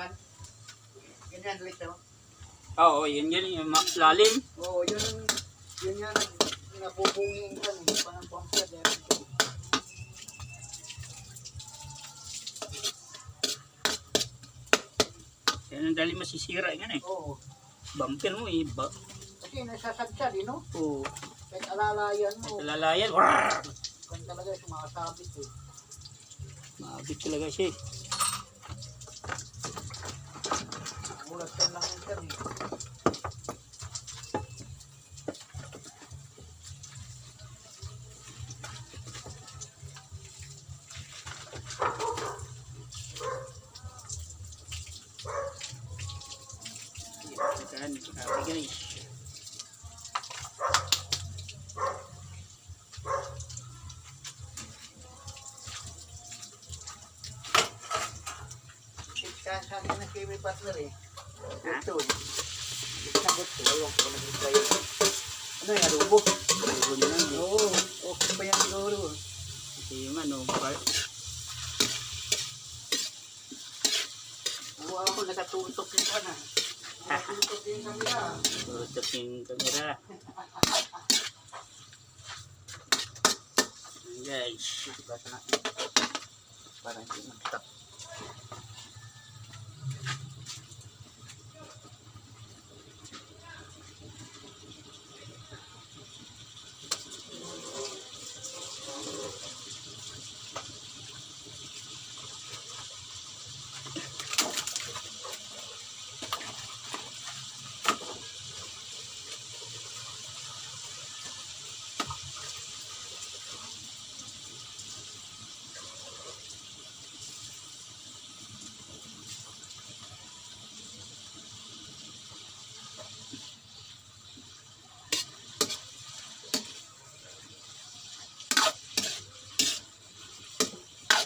ganyan. Ganyan, dito. Oo, yun yung lalim. Oo, yun yan, nabubungin ka, hindi pa ng bumper. Yan ang dali masisira yan eh. Oo. Bumper mo eh. Kasi nasasadsa din, no? Oo. Kahit alalayan mo. Kahit alalayan. Warr! Kan talaga sumakasabit eh. Maabit talaga siya eh. Ulat ka lang yun sir eh. Yan, grabe guys. Sabi ng TV partner eh. Ha? Ito eh. Sagot ko. Ewan ko nag-reply. Ano yung adobo? Adobo na lang eh. Oo. Okay pa yan siguro. Kasi yung ano, Ako nakatutok yung kana. Nakatutok yung kamera. tutok yung camera. Ayan guys. Basta natin. Parang hindi mag-stop.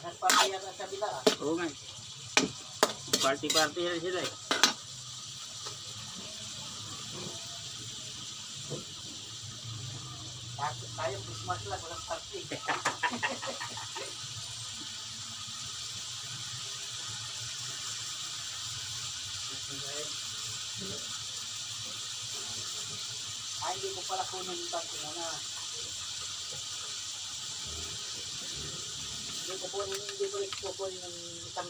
Nagpapaya ka sa bila. Oo nga. Party-party na sila eh. Tayo Christmas lang, walang party. Hindi ko pala kunin yung tanto muna. Hindi ko kukunin yung isang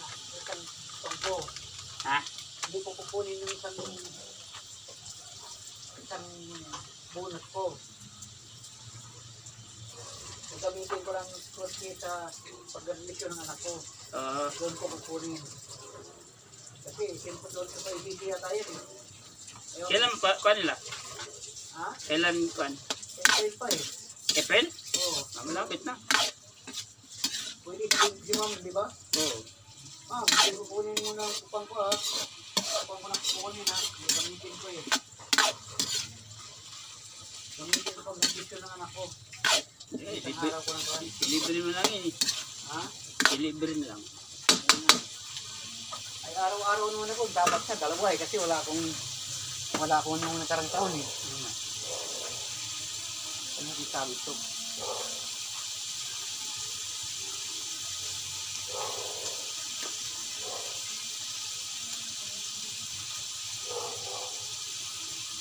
tangko. Ha? Hindi ko kukunin yung isang bonus ko. Gagamitin ko lang cross sa pag-admission ng anak ko. Doon ko kukunin. Kasi siyempre doon ko pa ibibigyan tayo eh. Ayun. Kailan pa nila? Ha? Kailan kuan? April pa eh. April? Oo. Malapit na. Pwede si ma'am, di ba? Oo. Ma'am, hindi ko kunin muna ang kupang ko ha. Kupang ko na kukunin ha. Gamitin ko eh. Gamitin ko pag-admission ng anak ko. Eh, Isang araw ko ng kuhan. delivery mo lang yun eh. Ha? Delivery mo lang. Ay araw-araw naman ako, dapat sa dalawa eh, kasi wala akong nung nakarang taon eh. Ano yung sabi ito?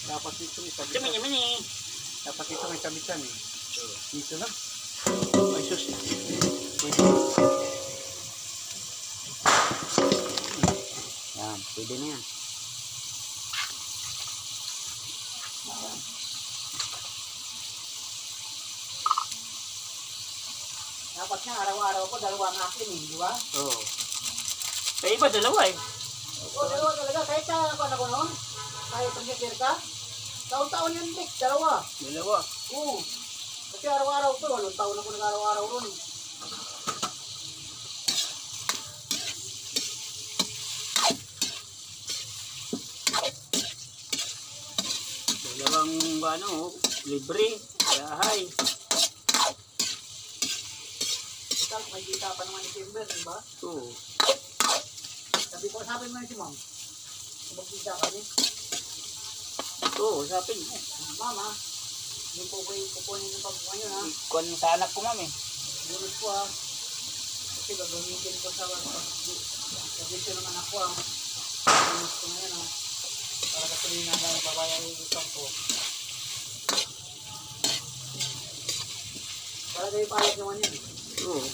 Dapat ito may sabitan. Yaman eh. Dapat ito may sabitan eh. Dito na. Ay sus. Pwede. Yan, pwede na yan. Dapat nga araw-araw ko dalawa ang akin eh, di ba? Oo. Kaya iba dalawa eh. Oo, dalawa talaga. Kahit ako noon, kahit pag-share ka, taon-taon yun, Dick, dalawa. Dalawa. Oo. Kasi araw-araw ko, 8 taon ako nag-araw-araw ron. Dalawang libre. Yahay. Isang may kita pa naman ni Timber, di ba? Oo. Sabi mo na si Ma'am. Magkita kami. Oo, sapin mo. Mama, hindi po kayo kukunin yung pagkuhan nyo ha. Kuhan mo sa anak ko mami. Bunot ko ha. Kasi gagamitin ko sa pag-admission ng anak ko ha. gasolina na babayaran yung utang ko. Para kayo payag naman yun. Oo.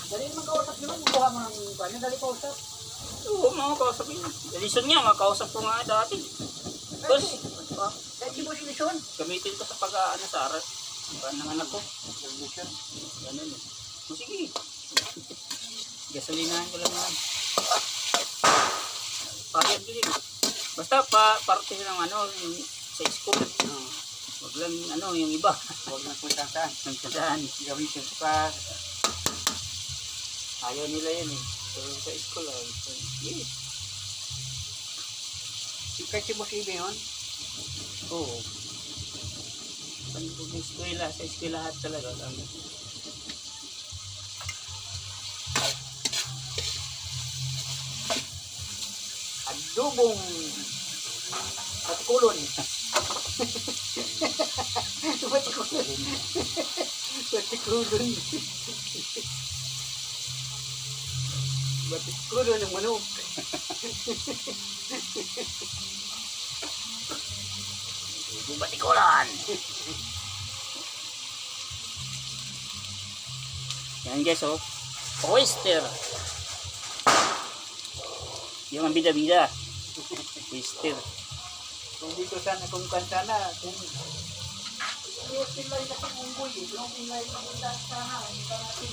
Dali naman kausap naman, kuha mo ng kanya, dali kausap. Oo, mga kausap yun. Lison niya, makausap ko nga dati. Tapos, Kahit si Boss Lison. gamitin ko sa pag-aano sa arat. Ng anak ko. Ganun eh. O sige. Gasolinahan ko lang naman. Payag din eh. Basta parte ng ano, yung sa school. Wag lang ano, yung iba. Huwag na kung saan. Nagsadaan. Gamitin ko pa. Ayaw nila yan eh. Pero sa school, yes. Kahit si Boss Ibe yun. Oo. Pag eskwela, sa eskwelahan talaga. Adubong Patikulon. Patikulon. Patikulon. Patikulon ng manok. Batikulan! Yan guys oh. Oyster. Yung ang bida-bida. Oyster. Kung dito sana, kung kanta na, kung yung pilay na sa unggoy, yung pilay na kanta sana, hindi ka natin.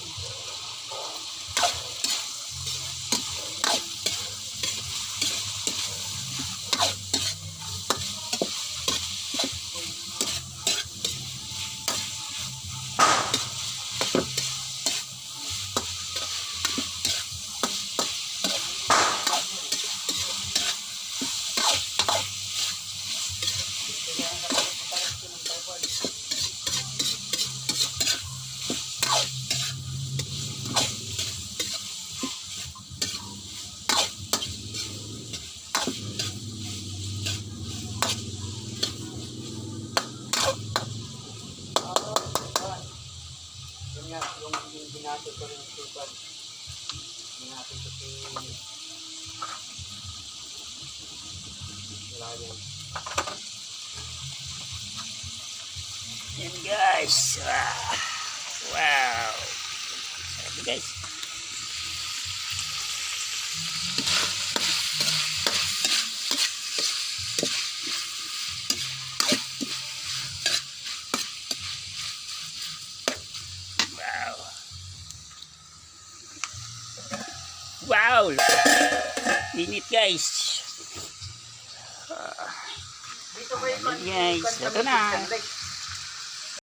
Yun nga, yung binato ko rin sa ibad. Binato ko si wala yan. Yan guys. Wow. Sabi guys. Wow! Init guys. Dito kayo Guys, ito na.